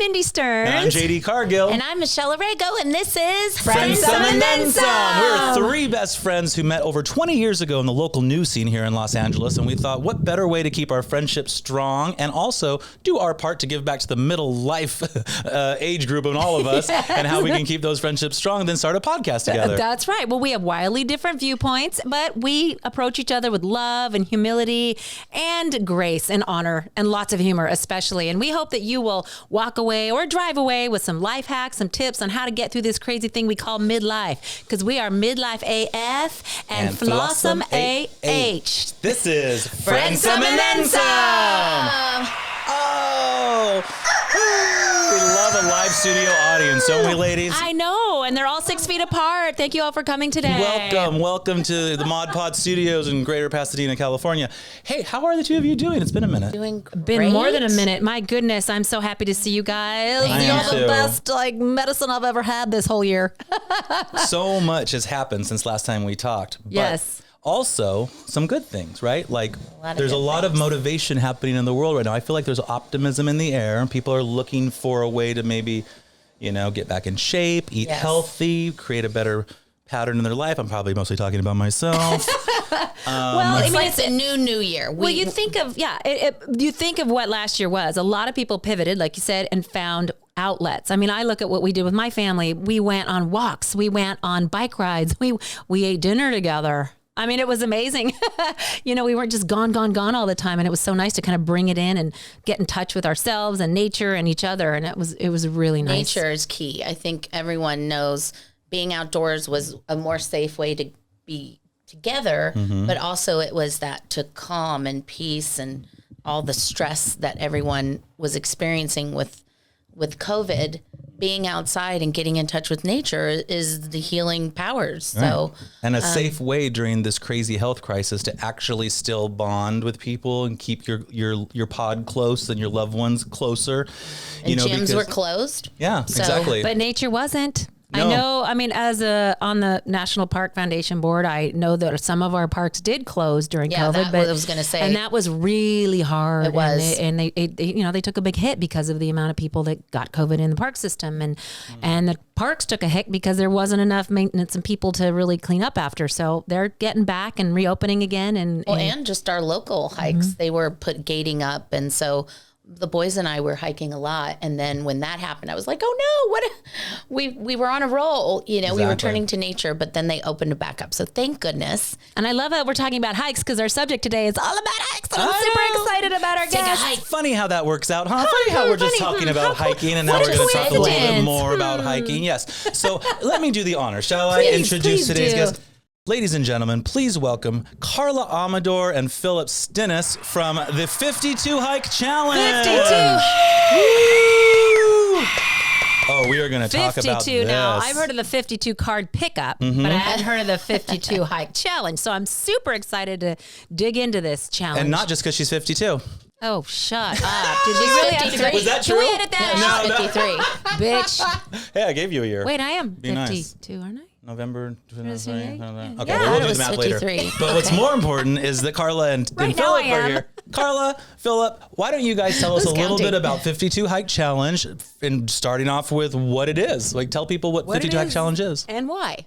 Mindy Stearns. And I'm JD Cargill. And I'm Michelle Arrego, and this is Friendsome Then Some. We're three best friends who met over 20 years ago in the local news scene here in Los Angeles, and we thought, what better way to keep our friendship strong and also do our part to give back to the middle life age group of all of us, and how we can keep those friendships strong than start a podcast together. That's right. Well, we have wildly different viewpoints, but we approach each other with love and humility and grace and honor and lots of humor, especially. And we hope that you will walk away or drive away with some life hacks, some tips on how to get through this crazy thing we call midlife, because we are midlife AF and Flossum AH. This is Friendsome Then Some. Oh, we love a live studio audience, don't we, ladies? I know, and they're all 6 feet apart. Thank you all for coming today. Welcome to the Mod Pod Studios in Greater Pasadena, California. Hey, how are the two of you doing? It's been a minute. Doing great. Been more than a minute. My goodness, I'm so happy to see you guys. I You're am the too. best medicine I've ever had this whole year. So much has happened since last time we talked. But Yes. also some good things, right? Like there's a lot of motivation happening in the world right now. I feel like there's optimism in the air, and people are looking for a way to maybe, get back in shape, eat healthy, create a better pattern in their life. I'm probably mostly talking about myself. It's a new year. Well, you think of you think of what last year was. A lot of people pivoted, like you said, and found outlets. I mean, I look at what we did with my family. We went on walks. We went on bike rides. We ate dinner together. I mean, it was amazing. We weren't just gone all the time. And it was so nice to kind of bring it in and get in touch with ourselves and nature and each other. And it was really nice. Nature is key. I think everyone knows being outdoors was a more safe way to be together, but also it was that to calm and peace and all the stress that everyone was experiencing with COVID. Being outside and getting in touch with nature is the healing powers. Right. So, and a safe way during this crazy health crisis to actually still bond with people and keep your pod close and your loved ones closer. And gyms were closed. Yeah, So- exactly. But nature wasn't. No. I know. I mean, on the National Park Foundation board, I know that some of our parks did close during COVID. That's what I was going to say. And that was really hard. It was. And they took a big hit because of the amount of people that got COVID in the park system, and the parks took a hit because there wasn't enough maintenance and people to really clean up after. So they're getting back and reopening again. And just our local hikes, they were gating up, and so the boys and I were hiking a lot. And then when that happened, I was like, oh no, we were on a roll, we were returning to nature, but then they opened it back up. So thank goodness. And I love that we're talking about hikes because our subject today is all about hikes. And I'm super excited about our guests. It's funny how that works out, huh? Funny how we're just talking about hiking, and now we're going to talk a little bit more about hiking. Yes. So let me do the honor. Shall I introduce today's guest? Ladies and gentlemen, please welcome Karla Amador and Phillip Stinis from the 52 Hike Challenge. 52. Oh, we are going to talk about 52. this. Now, I've heard of the 52 card pickup, but I hadn't heard of the 52 hike challenge. So I'm super excited to dig into this challenge. And not just because she's 52. Oh, shut up. Did we really have to? Was that true? Can we edit that No, out? she's 53. Bitch. Hey, I gave you a year. Wait, I am 52, nice. aren't I? November 2023. Yeah. Okay, Yeah, well, we'll it do the was math 53. later. But what's more important is that Karla and Right now Phillip I are am. here. Karla, Phillip, why don't you guys tell us a Who's little counting? bit about 52 Hike Challenge, and starting off with what it is. Like, tell people what 52 Hike Challenge is. And why?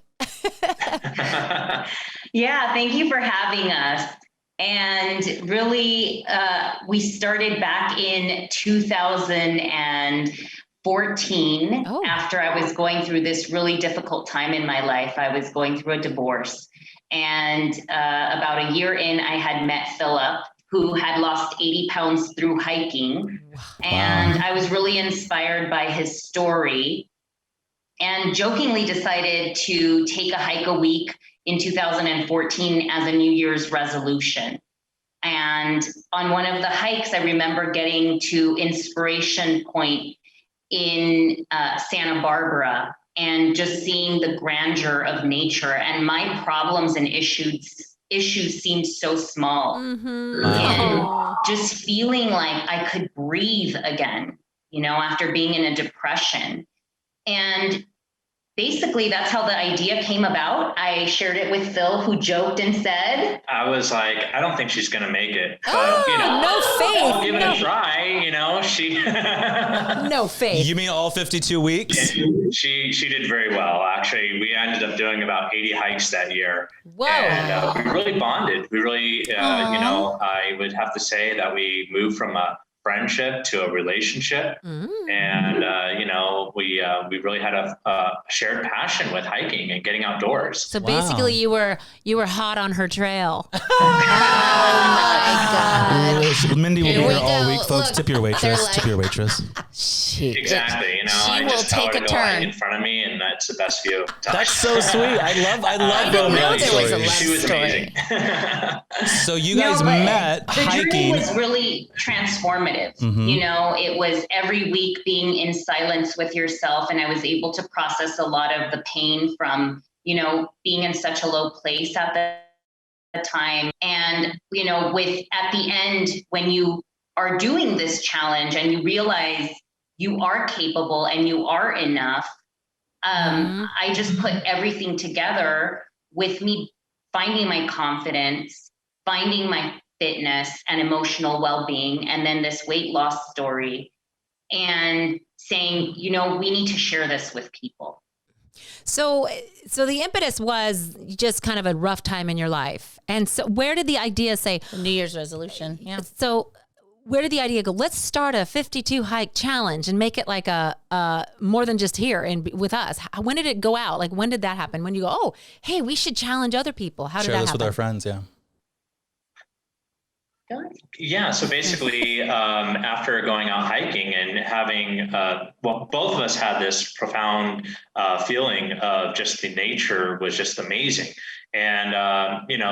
Yeah, thank you for having us. And really, we started back in 2014 after I was going through this really difficult time in my life. I was going through a divorce. And about a year in, I had met Phillip, who had lost 80 pounds through hiking. And I was really inspired by his story and jokingly decided to take a hike a week in 2014 as a New Year's resolution. And on one of the hikes, I remember getting to Inspiration Point in Santa Barbara and just seeing the grandeur of nature, and my problems and issues seemed so small. And just feeling like I could breathe again, after being in a depression. And basically that's how the idea came about. I shared it with Phil, who joked and said, I was like, I don't think she's going to make it, but no faith. I'll give it a try. She, no faith. You mean all 52 weeks? She did very well. Actually, we ended up doing about 80 hikes that year. Whoa. And we really bonded. We really, I would have to say that we moved from a friendship to a relationship. And, we really had a shared passion with hiking and getting outdoors. So basically you were hot on her trail. Oh my God. Mindy will be Here we here all go. week, folks. Look, Tip your waitress. they're like- Tip your waitress. Exactly. She I will just tell her take to a go hike turn. in front of me, and that's the best view. That's so sweet. I love didn't know romance there was a stories. love She was story. amazing. So you guys No, but met the journey hiking. was really transformative. It was every week being in silence with yourself, and I was able to process a lot of the pain from, being in such a low place at the time. And, with at the end, when you are doing this challenge and you realize you are capable and you are enough, I just put everything together with me finding my confidence, finding my fitness and emotional well-being, and then this weight loss story, and saying, we need to share this with people. So the impetus was just kind of a rough time in your life. And so where did the idea say, New Year's resolution. Yeah. so where did the idea go? Let's start a 52 hike challenge and make it like a more than just here and with us. When did it go out? Like, when did that happen? When you go, oh, hey, we should challenge other people. How did Share that this happen? with our friends, yeah. Yeah. So basically, after going out hiking and having, both of us had this profound feeling of just the nature was just amazing. And,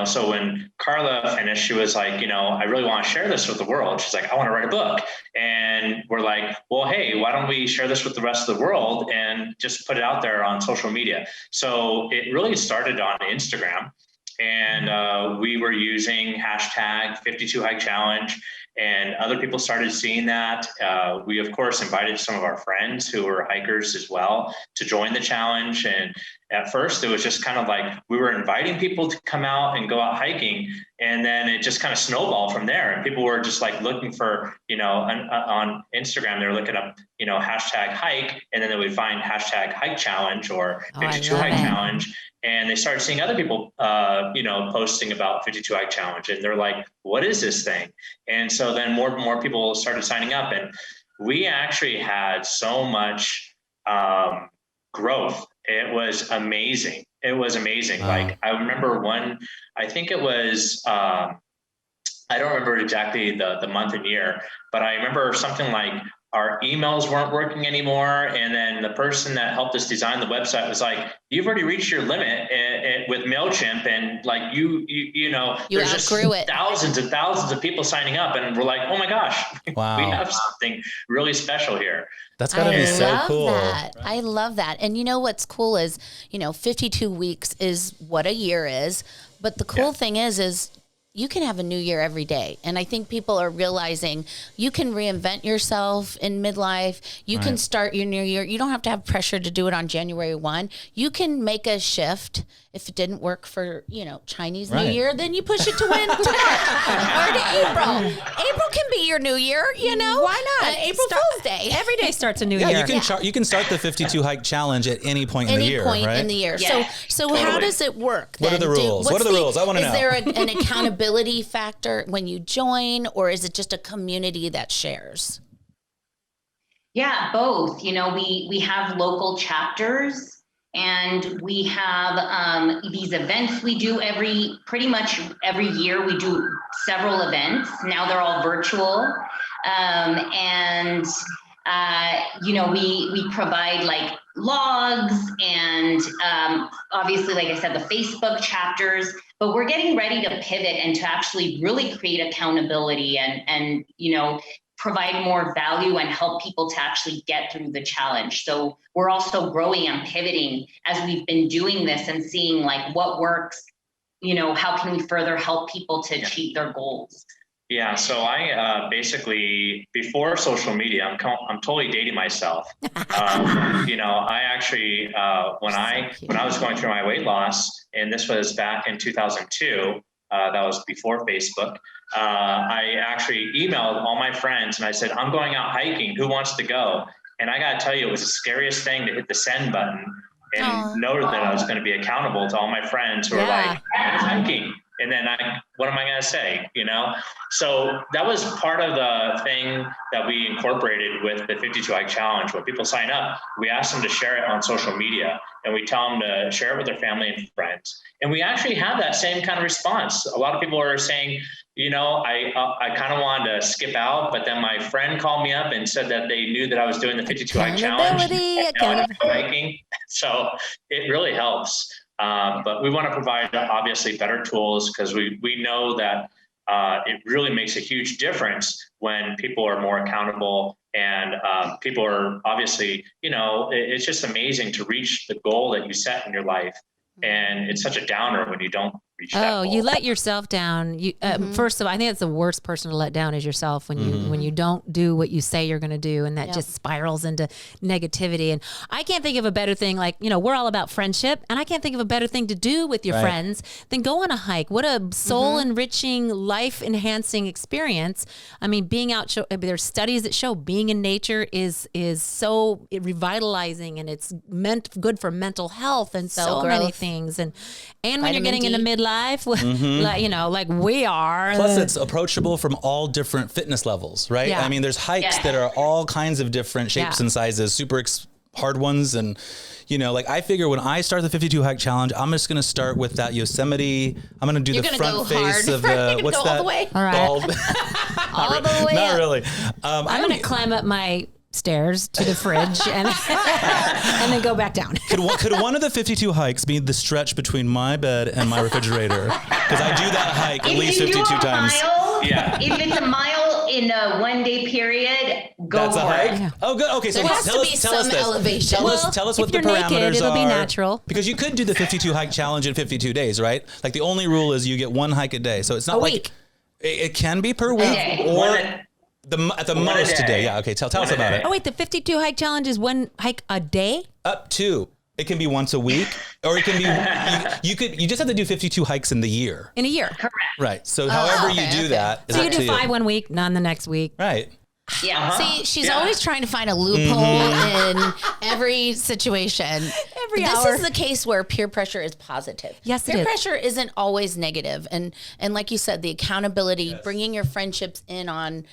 so when Karla finished, she was like, I really want to share this with the world. She's like, I want to write a book. And we're like, well, hey, why don't we share this with the rest of the world and just put it out there on social media? So it really started on Instagram. And we were using hashtag 52 hike challenge, and other people started seeing that. We, of course, invited some of our friends who were hikers as well to join the challenge. And at first it was just kind of like we were inviting people to come out and go out hiking. And then it just kind of snowballed from there. And people were just like looking for, on Instagram, they're looking up, hashtag hike. And then they would find hashtag hike challenge or 52 hike challenge. And they started seeing other people, posting about 52 hike challenge. And they're like, what is this thing? And so then more and more people started signing up. And we actually had so much growth. It was amazing. It was amazing. Wow. Like I remember I think it was, I don't remember exactly the month and year, but I remember something like our emails weren't working anymore. And then the person that helped us design the website was like, you've already reached your limit with MailChimp. And like, you there's just thousands and thousands of people signing up. And we're like, oh my gosh, Wow. we have something really special here. That's gotta be so cool. I love that. And what's cool is, 52 weeks is what a year is. But the cool thing is you can have a new year every day. And I think people are realizing you can reinvent yourself in midlife. You can start your new year. You don't have to have pressure to do it on January 1. You can make a shift. If it didn't work for, Chinese New Year, then you push it to winter or to April. April can be your new year, Why not? April Fool's Day. Every day starts a new year. You can start the 52 hike challenge at any point in the year, right? in the year. Yes, So totally. how does it work? What are the rules? What are the rules? I want to know. Is there an accountability factor when you join, or is it just a community that shares? Yeah, both. We have local chapters, and we have these events we do pretty much every year. We do several events. Now they're all virtual. We provide like logs and obviously, like I said, the Facebook chapters, but we're getting ready to pivot and to actually really create accountability and provide more value and help people to actually get through the challenge. So we're also growing and pivoting as we've been doing this and seeing like what works, how can we further help people to achieve their goals. Yeah, so I basically, before social media, I'm totally dating myself. I actually when I was going through my weight loss, and this was back in 2002, that was before Facebook. I actually emailed all my friends and I said, I'm going out hiking. Who wants to go? And I got to tell you, it was the scariest thing to hit the send button and know that I was going to be accountable to all my friends who were like, I'm hiking. And then what am I going to say? So that was part of the thing that we incorporated with the 52 Hike Challenge. When people sign up, we ask them to share it on social media, and we tell them to share it with their family and friends. And we actually have that same kind of response. A lot of people are saying, I kind of wanted to skip out, but then my friend called me up and said that they knew that I was doing the 52 Hike Challenge. Hiking. So it really helps. But we want to provide obviously better tools, because we know that it really makes a huge difference when people are more accountable, and people are obviously, it's just amazing to reach the goal that you set in your life. And it's such a downer when you don't reach that goal. You let yourself down. You first of all, I think that's the worst person to let down is yourself when you don't do what you say you're going to do, and that just spirals into negativity. And I can't think of a better thing. Like, we're all about friendship, and I can't think of a better thing to do with your friends than go on a hike. What a soul enriching, life enhancing experience. I mean, being out. There's studies that show being in nature is so revitalizing, and it's good for mental health and so many things. And when you're getting into midlife, like we are. Plus, it's approachable from all different fitness levels, right? Yeah. I mean, there's hikes that are all kinds of different shapes and sizes, super hard ones. And, I figure when I start the 52 Hike Challenge, I'm just going to start with that Yosemite. I'm going to do the front face of the, what's that? All the way. All right. All the way Not up. really. I'm going to climb up my stairs to the fridge and then go back down. Could one of the 52 hikes be the stretch between my bed and my refrigerator? Because I do that hike at least 52 times. If it's a mile in a 1 day period, go That's a for hike? it. Yeah. Oh, good. Okay, so There has tell to be us this. elevation. Tell us if what the you're parameters naked, it'll are. be natural. Because you could do the 52 Hike Challenge in 52 days, right? Like the only rule is you get one hike a day. So it's not A like week. It can be per week or at the most a day. Yeah. Okay. Tell us about it. Oh wait, the 52 Hike Challenge is one hike a day? Up to. It can be once a week, or it can be you just have to do 52 hikes in the year. In a year. Correct. Right. So however you do that is So you up do to 5 1 week, none the next week. Right. Yeah. See, she's always trying to find a loophole in every situation. This is the case where peer pressure is positive. Yes, it peer is. pressure isn't always negative. And like you said, the accountability, bringing your friendships in on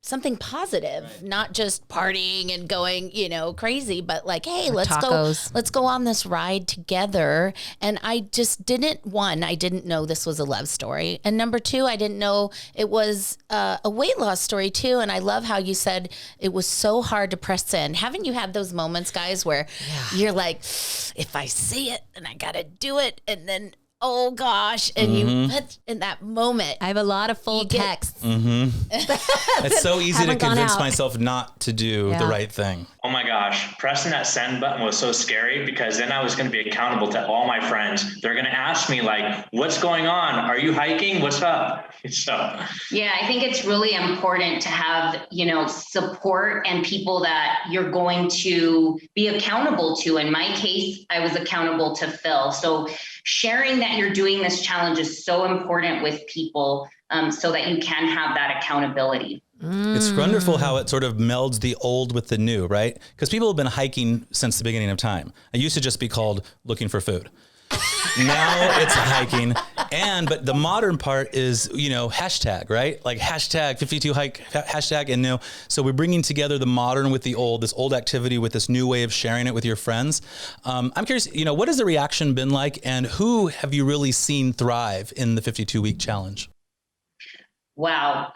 something positive, not just partying and going, crazy, but like, hey, let's go on this ride together. And I just didn't know this was a love story. And number two, I didn't know it was a weight loss story too. And I love how you said it was so hard to press in. Haven't you had those moments, guys, where you're like, if I see it and I got to do it, and then oh gosh, and you in that moment. I have a lot of full texts. It's so easy to Haven't gone convince out. myself not to do the right thing. Oh my gosh, pressing that send button was so scary, because then I was going to be accountable to all my friends. They're going to ask me like, what's going on? Are you hiking? What's up? So Yeah, I think it's really important to have, support and people that you're going to be accountable to. In my case, I was accountable to Phil. So sharing that you're doing this challenge is so important with people, so that you can have that accountability. It's wonderful how it sort of melds the old with the new, right? Because people have been hiking since the beginning of time. It used to just be called looking for food. Now it's hiking. But the modern part is, hashtag, right? Like hashtag 52 hike, hashtag and new. So we're bringing together the modern with the old, this old activity with this new way of sharing it with your friends. I'm curious, what has the reaction been like, and who have you really seen thrive in the 52-week challenge? Wow.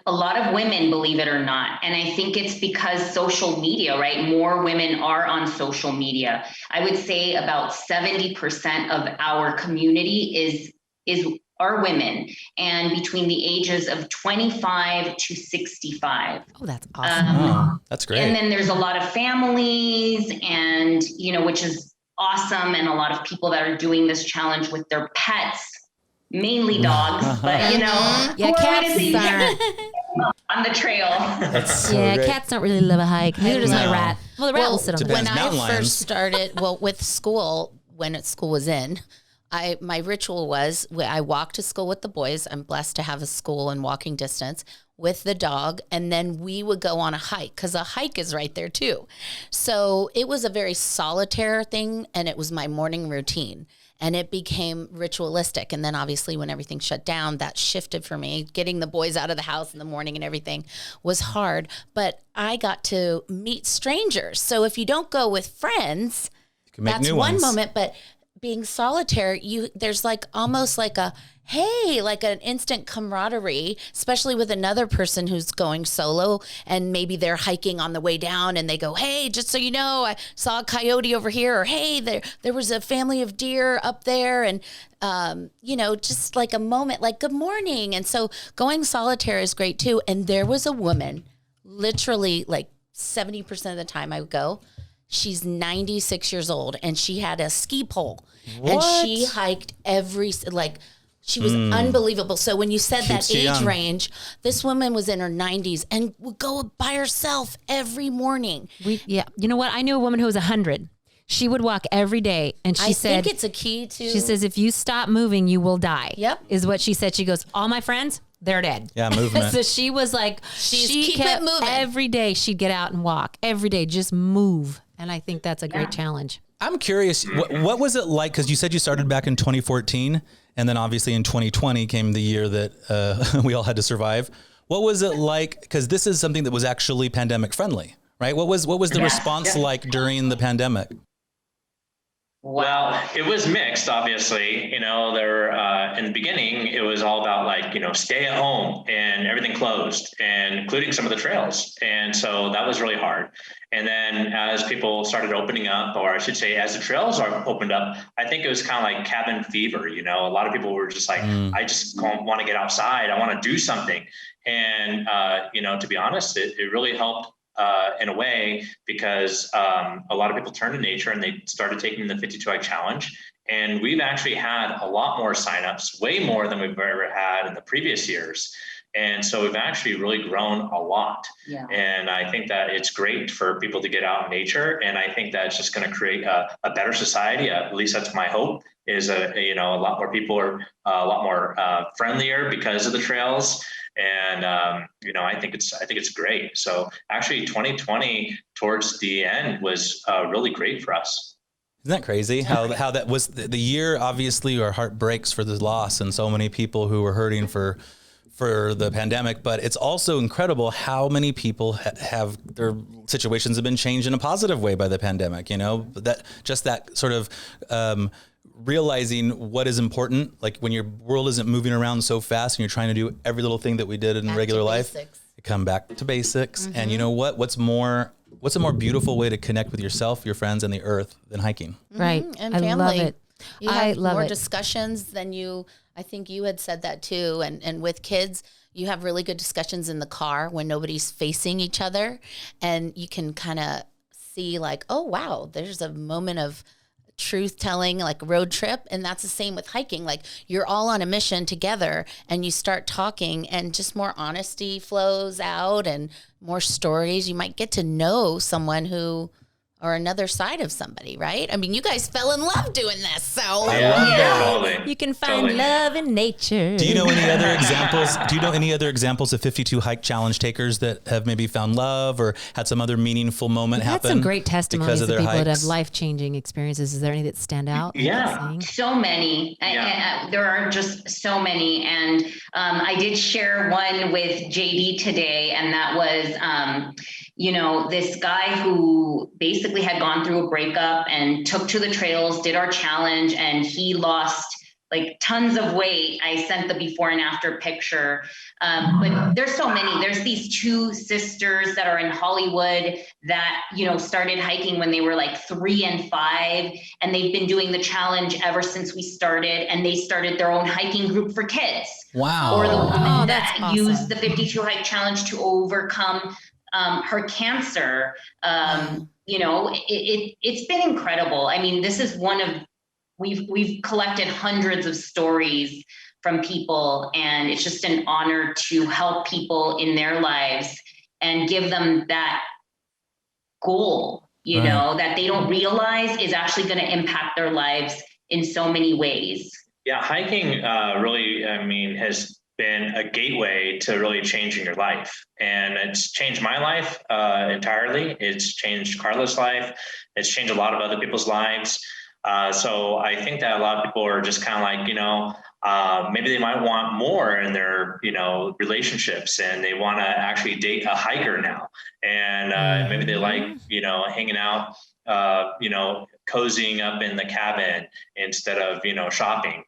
A lot of women, believe it or not. And I think it's because social media, right? More women are on social media. I would say about 70% of our community are women, and between the ages of 25 to 65. Oh, that's awesome. That's great. And then there's a lot of families, and, which is awesome. And a lot of people that are doing this challenge with their pets. mainly dogs, but you know, Yeah, who are cats we to say aren't. on the trail? That's so Yeah, great. cats don't really love a hike. Neither does my No. rat. Well, the rat will sit on the depends. When I Mountain lions. first started, with school, when school was in, my ritual was I walked to school with the boys. I'm blessed to have a school in walking distance with the dog. And then we would go on a hike because a hike is right there too. So it was a very solitary thing. And it was my morning routine. And it became ritualistic. And then obviously when everything shut down, that shifted for me. Getting the boys out of the house in the morning and everything was hard. But I got to meet strangers. So if you don't go with friends, You can make that's new one ones. moment. But being solitary, there's like almost like a, hey, like an instant camaraderie, especially with another person who's going solo and maybe they're hiking on the way down and they go, hey, just so you know, I saw a coyote over here, or hey, there was a family of deer up there. And, just like a moment, like good morning. And so going solitary is great too. And there was a woman, literally like 70% of the time I would go, she's 96 years old and she had a ski pole and she hiked she was unbelievable. So when you said Keeps that you age young. range, this woman was in her 90s and would go by herself every morning. Yeah. You know what? I knew a woman who was 100. She would walk every day. And she I said, think it's a key to. she says, if you stop moving, you will die. Yep. Is what she said. She goes, all my friends, they're dead. Yeah, movement. So she was like, she keep it kept moving. every day she'd get out and walk. Every day, just move. And I think that's a great challenge. I'm curious, what was it like? Because you said you started back in 2014, and then obviously in 2020 came the year that we all had to survive. What was it like? Because this is something that was actually pandemic friendly, right? What was the response like during the pandemic? Well, it was mixed, obviously. There in the beginning, it was all about stay at home and everything closed, and including some of the trails. And so that was really hard. And then as people started opening up, or I should say, as the trails are opened up, I think it was kind of like cabin fever. A lot of people were just like, I just want to get outside. I want to do something. And, to be honest, it really helped. In a way, because a lot of people turned to nature and they started taking the 52 Hike Challenge. And we've actually had a lot more signups, way more than we've ever had in the previous years. And so we've actually really grown a lot. Yeah. And I think that it's great for people to get out in nature. And I think that's just going to create a better society. At least that's my hope, is a lot more people are a lot more friendlier because of the trails. And, I think it's great. So actually 2020 towards the end was really great for us. Isn't that crazy? How that was the year? Obviously, our heart breaks for the loss and so many people who were hurting for the pandemic. But it's also incredible how many people have their situations have been changed in a positive way by the pandemic. That sort of realizing what is important, like when your world isn't moving around so fast and you're trying to do every little thing that we did in regular life. You come back to basics. And you know what? What's a more beautiful way to connect with yourself, your friends, and the earth than hiking? Right. And I family. love it. You I have love more it. discussions than I think you had said that too. And with kids, you have really good discussions in the car when nobody's facing each other. And you can kind of see like, oh, wow, there's a moment of truth telling, like road trip. And that's the same with hiking. Like you're all on a mission together and you start talking and just more honesty flows out and more stories. You might get to know someone who, or another side of somebody, right? I mean, you guys fell in love doing this, so Totally. You can find love in nature. Do you know any other examples? Do you know any other examples of 52 Hike Challenge takers that have maybe found love or had some other meaningful moment We've had happen? some great testimonies because of of people their that have hikes? life-changing experiences. Is there any that stand out? Yeah. So many. There are just so many. And I did share one with JD today, and that was, this guy who basically had gone through a breakup and took to the trails, did our challenge, and he lost like tons of weight. I sent the before and after picture. But there's so many. There's these two sisters that are in Hollywood that, started hiking when they were like 3 and 5, and they've been doing the challenge ever since we started, and they started their own hiking group for kids. Wow. Or the woman that's that awesome. used the 52 Hike Challenge to overcome her cancer. It's been incredible. I mean, this is one of, we've collected hundreds of stories from people. And it's just an honor to help people in their lives and give them that goal, you know, that they don't realize is actually going to impact their lives in so many ways. Yeah, hiking really, I mean, has been a gateway to really changing your life. And it's changed my life entirely. It's changed Karla's life. It's changed a lot of other people's lives. So I think that a lot of people are just kind of like, you know, maybe they might want more in their, you know, relationships, and they want to actually date a hiker now. And maybe they like, you know, hanging out, you know, cozying up in the cabin instead of, you know, shopping.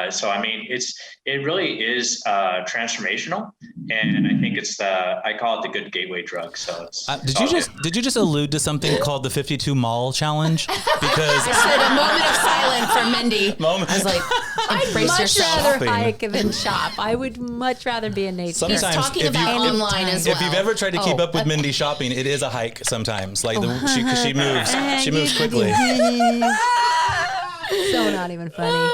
So, I mean, it really is transformational. And I think it's I call it the good gateway drug. So it's, did you just allude to something called the 52 Mall Challenge? Because I said a moment of silence for Mindy. I was like, embrace yourself. I'd much rather hike than shop. I would much rather be in nature. Sometimes, He's talking about online as well. If you've ever tried to keep up with Mindy shopping, it is a hike sometimes. Like she moves quickly. So not even funny.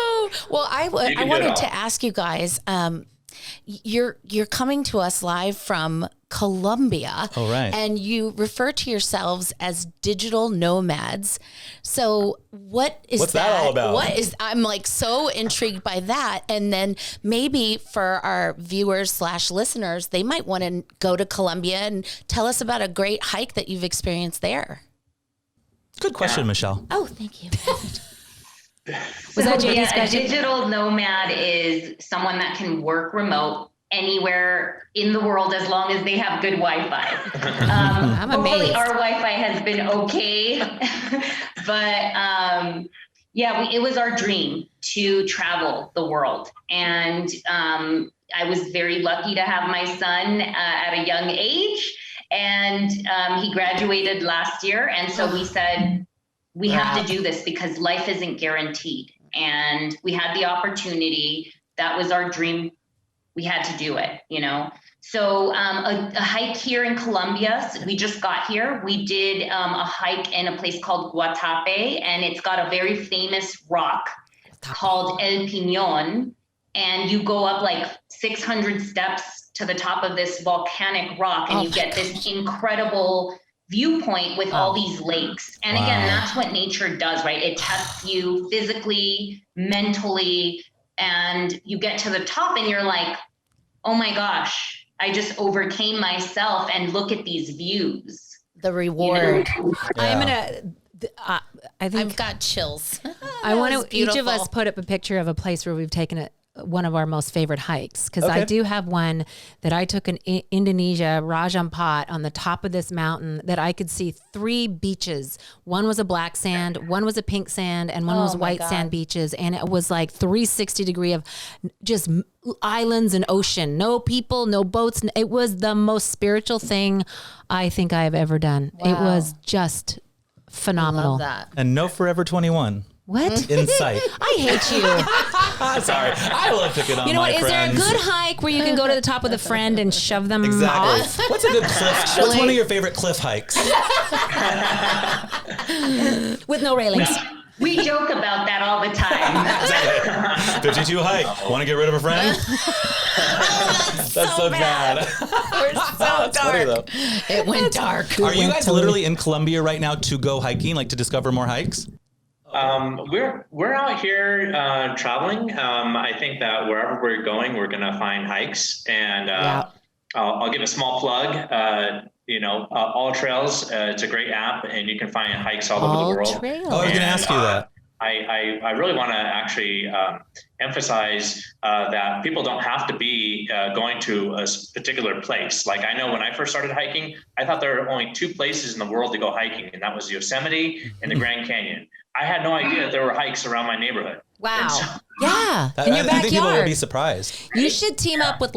Well, I wanted to ask you guys, you're coming to us live from Colombia. Oh, right. And you refer to yourselves as digital nomads. So what's that all about? I'm like so intrigued by that. And then maybe for our viewers / listeners, they might want to go to Colombia and tell us about a great hike that you've experienced there. Good question, Michelle. Oh, thank you. Was that JD's a question? digital nomad is someone that can work remote anywhere in the world as long as they have good Wi-Fi. I'm hopefully amazed. our Wi-Fi has been okay, but it was our dream to travel the world. And I was very lucky to have my son at a young age, and he graduated last year. And so we said, we have to do this because life isn't guaranteed. And we had the opportunity. That was our dream. We had to do it, you know? So a hike here in Colombia, so we just got here. We did a hike in a place called Guatape, and it's got a very famous rock called El Piñón. And you go up like 600 steps to the top of this volcanic rock, and you get this incredible viewpoint with all these lakes. And again, that's what nature does, right? It tests you physically, mentally, and you get to the top and you're like, oh my gosh, I just overcame myself, and look at these views. The reward. I'm gonna. I think I've got chills. I want to each of us put up a picture of a place where we've taken one of our most favorite hikes, because I do have one that I took in Indonesia, Raja Ampat, on the top of this mountain that I could see 3 beaches. One was a black sand, one was a pink sand, and one was white sand beaches. And it was like 360 degree of just islands and ocean, no people, no boats. It was the most spiritual thing I think I've ever done. It was just phenomenal. I love that. And no Forever 21. What? In sight. I hate you. Sorry. I will pick it on You know my what? Is there a friends. good hike where you can go to the top with a friend and shove them Exactly. off? What's a good cliff? What's one of your favorite cliff hikes? With no railings. We joke about that all the time. 52 hike. Want to get rid of a friend? That's so bad. We're so dark. It went dark. Are you guys literally in Colombia right now to go hiking, like to discover more hikes? We're out here traveling. I think that wherever we're going, we're gonna find hikes. And I'll give a small plug. All Trails. It's a great app, and you can find hikes all over the world. Trails. Oh, I was gonna ask you that. I really want to actually emphasize that people don't have to be going to a particular place. Like, I know when I first started hiking, I thought there were only 2 places in the world to go hiking, and that was Yosemite and the Grand Canyon. I had no idea that there were hikes around my neighborhood. Wow. Yeah. In your I think people will backyard. be surprised. You should team up with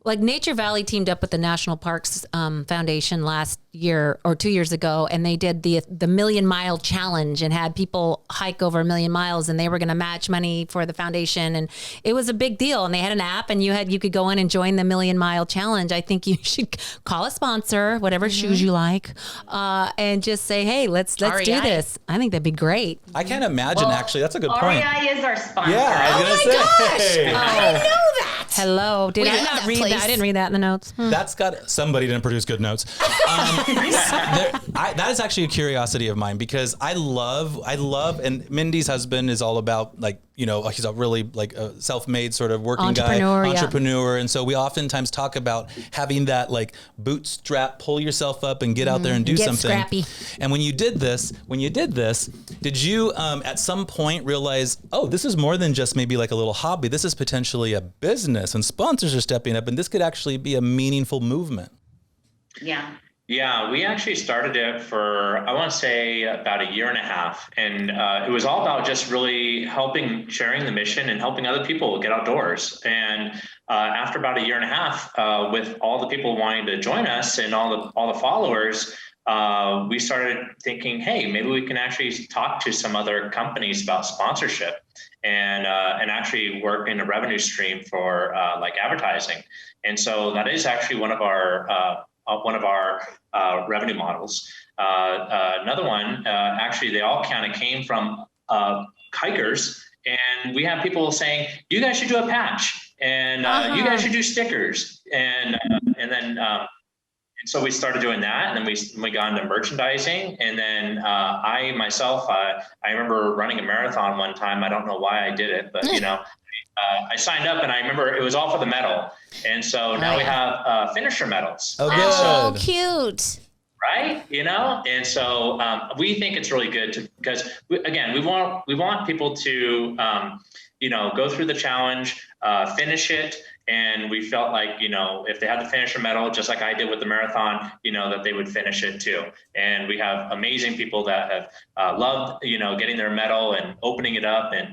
Like Nature Valley teamed up with the National Parks Foundation last year or 2 years ago, and they did the Million Mile Challenge and had people hike over 1 million miles, and they were going to match money for the foundation, and it was a big deal. And they had an app, and you could go in and join the Million Mile Challenge. I think you should call a sponsor, whatever shoes you like, and just say, hey, let's do this. I think that'd be great. I can't imagine. Actually, that's a good point. REI is our sponsor. Yeah, I was gonna say. I know that. Hello. Did I not read that? I didn't read that in the notes. That's got somebody didn't produce good notes. That is actually a curiosity of mine because I love, and Mindy's husband is all about like, he's a really like a self-made sort of working entrepreneur. And so we oftentimes talk about having that like bootstrap, pull yourself up and get out there and do something. Scrappy. And when you did this, did you at some point realize, oh, this is more than just maybe like a little hobby. This is potentially a business and sponsors are stepping up and this could actually be a meaningful movement. Yeah, we actually started it for, I want to say about 1.5 years. And it was all about just really sharing the mission and helping other people get outdoors. And after about 1.5 years, with all the people wanting to join us and all the followers, we started thinking, hey, maybe we can actually talk to some other companies about sponsorship and actually work in a revenue stream for like advertising. And so that is actually one of our revenue models. Another one, actually, they all kind of came from hikers, and we have people saying, "You guys should do a patch, and you guys should do stickers," and so we started doing that, and then we got into merchandising, and then I myself, I remember running a marathon one time. I don't know why I did it, but I signed up and I remember it was all for the medal. And so now we have finisher medals. Oh, good. Oh, cute. Right. And so we think it's really good because we want people to, go through the challenge, finish it. And we felt like, if they had the finisher medal, just like I did with the marathon, that they would finish it too. And we have amazing people that have loved, getting their medal and opening it up and,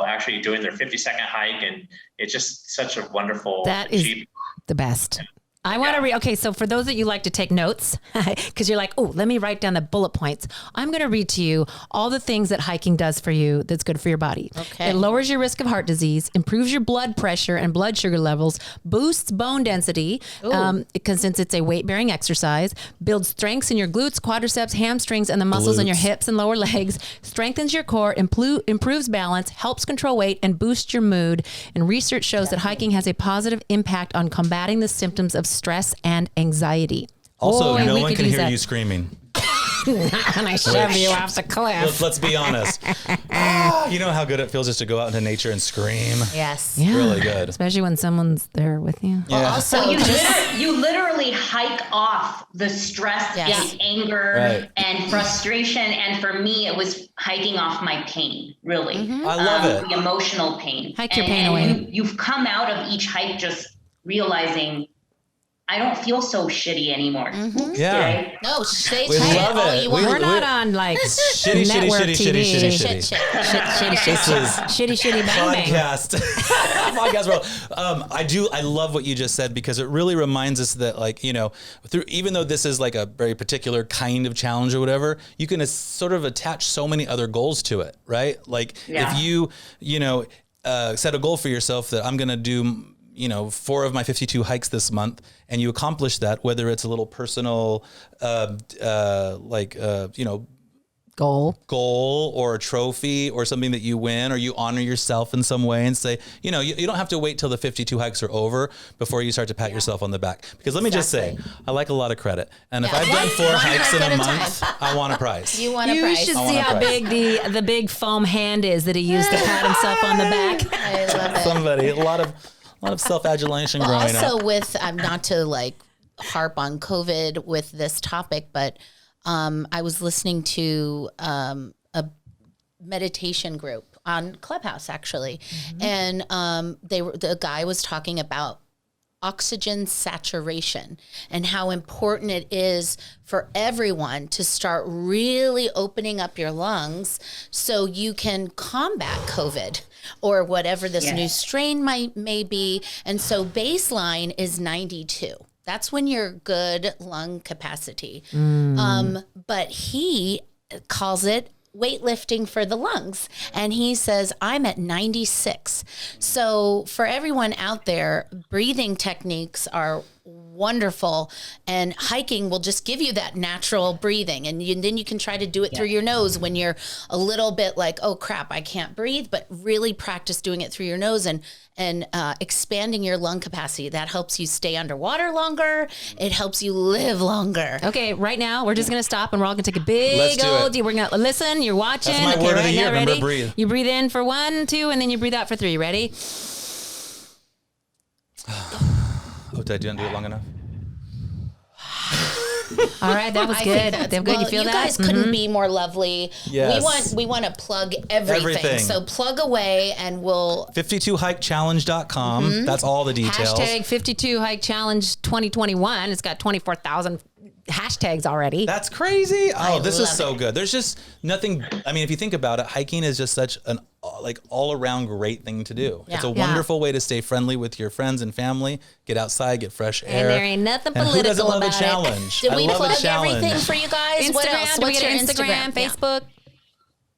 actually doing their 50-second hike. And it's just such a wonderful. That is the best. I want to read. Okay, so for those that you like to take notes, because you're like, oh, let me write down the bullet points. I'm going to read to you all the things that hiking does for you that's good for your body. Okay. It lowers your risk of heart disease, improves your blood pressure and blood sugar levels, boosts bone density, because since it's a weight-bearing exercise, builds strengths in your glutes, quadriceps, hamstrings, and the muscles in your hips and lower legs, strengthens your core, improves balance, helps control weight, and boosts your mood. And research shows that hiking has a positive impact on combating the symptoms of stress and anxiety. Also, no one can hear you screaming. And I shove you off the cliff. Let's be honest. You know how good it feels just to go out into nature and scream? Yes. Yeah. Really good. Especially when someone's there with you. Yeah. Well, also, You literally hike off the stress and anger and frustration. And for me, it was hiking off my pain, really. I love it. The emotional pain. Hike your pain away. You've come out of each hike just realizing, I don't feel so shitty anymore. Yeah. No, stay We tight. love it. We're not on like Shitty, network shitty, TV. shitty. Bang bang. Podcast world. I love what you just said because it really reminds us that even though this is like a very particular kind of challenge or whatever, you can sort of attach so many other goals to it, right? Like if you set a goal for yourself that I'm going to do 4 of my 52 hikes this month, and you accomplish that, whether it's a little personal, goal or a trophy or something that you win, or you honor yourself in some way and say, you don't have to wait till the 52 hikes are over before you start to pat yourself on the back. Because let me just say, I like a lot of credit. And if I've done 4 hikes in a month, I want a prize. You want a prize. You should see how big the big foam hand is that he used to pat himself on the back. I love it. Somebody, a lot of self-adulation growing up. Also with, not to harp on COVID with this topic, but I was listening to a meditation group on Clubhouse actually. And the guy was talking about oxygen saturation and how important it is for everyone to start really opening up your lungs so you can combat COVID or whatever this new strain may be. And so baseline is 92. That's when you're good lung capacity. But he calls it weightlifting for the lungs. And he says, I'm at 96. So for everyone out there, breathing techniques are wonderful, and hiking will just give you that natural breathing. And then you can try to do it through your nose when you're a little bit like, oh crap, I can't breathe, but really practice doing it through your nose and expanding your lung capacity. That helps you stay underwater longer. It helps you live longer. Okay, right now we're just going to stop and we're all going to take a big old deep. We're going to listen. You're watching. That's my word of the year. Remember, breathe. You breathe in for 1, 2, and then you breathe out for 3. Ready? Oh, did I do it long enough? All right, that was good. You feel that? You guys couldn't be more lovely. Yes. We want to plug everything. So plug away and we'll 52hikechallenge.com. That's all the details. Hashtag 52 Hike Challenge 2021. It's got 24,000 hashtags already. That's crazy. Oh, this is so good. There's just nothing. I mean, if you think about it, hiking is just such an all around great thing to do. It's a wonderful way to stay friendly with your friends and family, get outside, get fresh air. And there ain't nothing political who doesn't love about a challenge? Did we love plug a challenge. everything for you guys? Instagram, What else? do we What's get your Instagram, Facebook?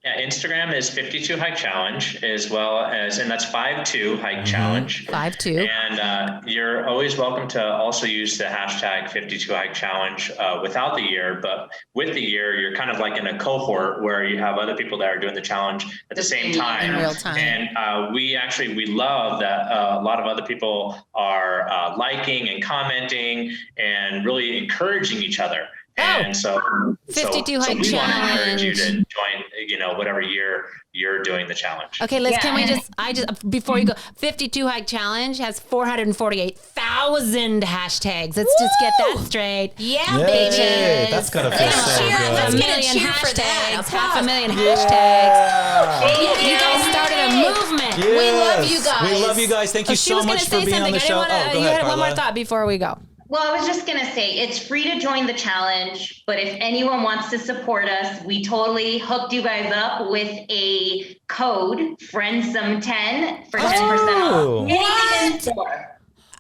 Yeah, Instagram is 52 Hike Challenge, as well as, and that's 52 Hike Challenge. 52. And you're always welcome to also use the hashtag 52 Hike Challenge without the year, but with the year, you're kind of like in a cohort where you have other people that are doing the challenge at the same time. In real time. And we love that a lot of other people are liking and commenting and really encouraging each other. And so 52 Hike we want to encourage Challenge. you to join, whatever year you're doing the challenge. Okay, Liz, can we before you go, 52 Hike Challenge has 448,000 hashtags. Let's just get that straight. Yeah, Yay, baby. that's gotta feel so good. Let's A get a million cheer for that. hashtags, 500,000 hashtags. Yeah. You guys started a movement. Yes. We love you guys. We love you guys. Thank you She so was going much to for say being on something. the show. You had one more Karla. thought before we go. Well, I was just going to say, it's free to join the challenge, but if anyone wants to support us, we totally hooked you guys up with a code, Friendsome10, for 10% off. Anything in store.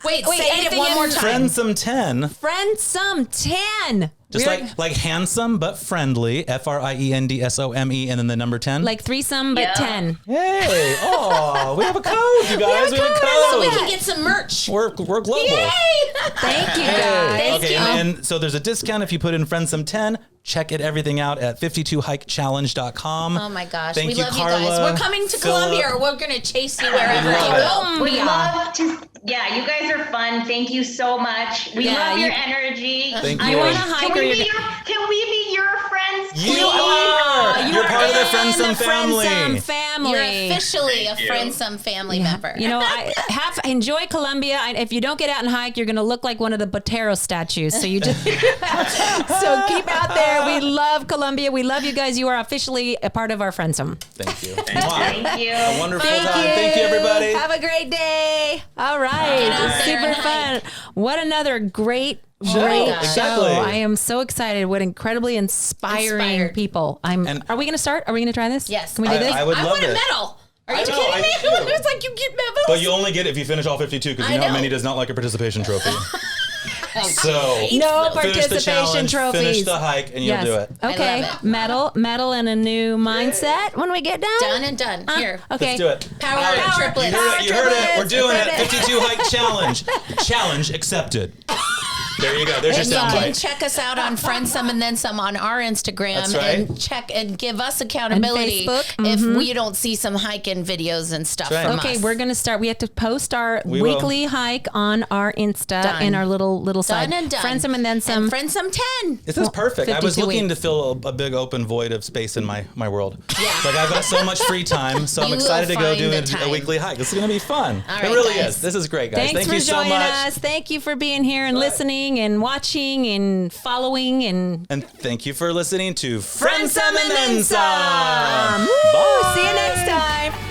Wait, say it anything one more in- time. Friendsome 10. Friendsome 10. Just like handsome but friendly, FRIENDSOME, and then the number 10. Like threesome, but 10. Hey, oh, we have a code, you guys. We have a code. So we can get some merch. We're global. Yay! Thank you, Hey, guys. okay, and so there's a discount if you put in Friendsome 10. Check everything out at 52hikechallenge.com. Oh my gosh, Thank we you, love Karla, you guys. We're coming to Phillip. Columbia, or we're going to chase you wherever love you it. go. We love to, you guys are fun. Thank you so much. We love your energy. Thank You you. want to hike or you're Can we be your friends? You please? are. You're part of the in Friendsome family. Friendsome family. You're officially a you. Friendsome family member. You know, enjoy Columbia. If you don't get out and hike, you're going to look like one of the Botero statues. So you just so keep out there. We love Columbia. We love you guys. You are officially a part of our Friendsome. Thank you. Thank you. A wonderful time. Thank you, everybody. Have a great day. All right. out there Super and fun. What another great Exactly. show. I am so excited. What incredibly inspiring Inspired. people. Are we going to start? Are we going to try this? Yes. Can we do this? I would I love want a it. medal. Are you I know, kidding I me? do. It's like you get medals. But you only get it if you finish all 52, because you I know know. Mindy does not like a participation trophy. So No finish the participation challenge, trophies. finish the hike, and you'll do it. Okay. love it. Medal and a new mindset when we get done. Done and done. Here. Okay. Let's do it. Power All right. triplets. You heard it. We're doing it. Triplets. 52 hike challenge. Challenge accepted. There you go. There's your And you can soundbite. check us out on Friendsome and Then Some on our Instagram. That's right. And check and give us accountability And Facebook. if we don't see some hiking videos and stuff That's right. from Okay, us. we're going to start. We have to post our We will. weekly hike on our Insta Done. in our little side. Done and done. Friendsome and Then Some. And Friendsome 10. This is perfect. I was 52 looking weeks. to fill a big open void of space in my world. Yeah. Like I've got so much free time, so I'm You excited to will go find do the a time. weekly hike. This is going to be fun. All It right, really guys. is. This is great, guys. Thanks Thank for you so joining much. us. Thank you for being here and listening and watching and following and And thank you for listening to Friendsome and Then Some. Bye. Woo! See you next time.